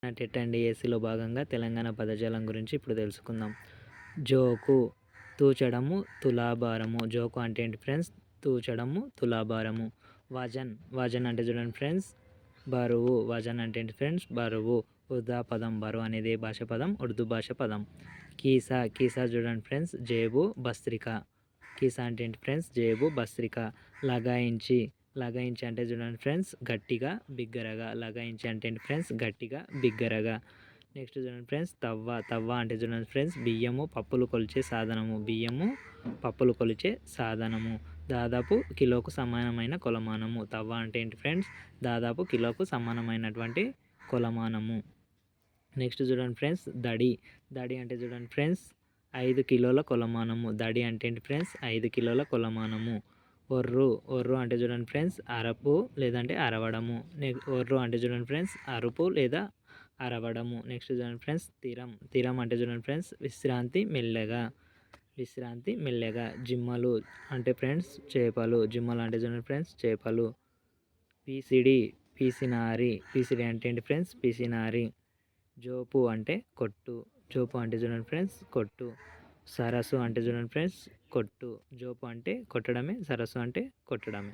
TET and ఏసీలో భాగంగా తెలంగాణ పదజాలం గురించి ఇప్పుడు తెలుసుకుందాం. జోకు, తూచడము, తులాభారము. జోకు అంటే ఏంటి ఫ్రెండ్స్? తూచడము, తులాభారము. వజన్, వజన్ అంటే చూడండి ఫ్రెండ్స్ బరువు. వజన్ అంటే ఏంటి ఫ్రెండ్స్? బరువు. ఉర్దా పదం, బరువు అనేది ఏ భాష పదం? ఉర్దూ భాష పదం. కీసా, కీసా చూడండి ఫ్రెండ్స్ జేబు, భస్త్రిక. కీసా అంటే ఏంటి ఫ్రెండ్స్? జేబు, భస్త్రిక. లగాయించి, లగాయించి అంటే చూడండి ఫ్రెండ్స్ గట్టిగా, బిగ్గరగా. లగాయించి అంటే ఏంటి ఫ్రెండ్స్? గట్టిగా, బిగ్గరగా. నెక్స్ట్ చూడండి ఫ్రెండ్స్ తవ్వ, తవ్వ అంటే చూడండి ఫ్రెండ్స్ బియ్యము, పప్పులు కొలిచే సాధనము. బియ్యము, పప్పులు కొలిచే సాధనము. దాదాపు కిలోకు సమానమైన కొలమానము. తవ్వ అంటే ఏంటి ఫ్రెండ్స్? దాదాపు కిలోకు సమానమైనటువంటి కొలమానము. నెక్స్ట్ చూడండి ఫ్రెండ్స్ దడి, దడి అంటే చూడండి ఫ్రెండ్స్ 5 కిలోల కొలమానము. దడి అంటే ఏంటి ఫ్రెండ్స్? 5 కిలోల కొలమానము. ఒర్రు, ఒర్రు అంటే చూడండి ఫ్రెండ్స్ అరపు లేదంటే అరవడము. ఒర్రు అంటే చూడండి ఫ్రెండ్స్ అరుపు లేదా అరవడము. నెక్స్ట్ చూడండి ఫ్రెండ్స్ తీరం, తీరం అంటే చూడండి ఫ్రెండ్స్ విశ్రాంతి మెల్లగా, విశ్రాంతి మెల్లగా. జిమ్మలు అంటే ఫ్రెండ్స్ చేపలు. జిమ్మలు అంటే చూడండి ఫ్రెండ్స్ చేపలు. పీసిడి, పీసినారి. పీసిడి అంటే ఏంటి ఫ్రెండ్స్? పీసినారి. జోపు అంటే కొట్టు. జోపు అంటే చూడండి ఫ్రెండ్స్ కొట్టు. సరస్సు అంటే చూడండి ఫ్రెండ్స్ కొట్టు. జోపు అంటే కొట్టడమే, సరస్సు అంటే కొట్టడమే.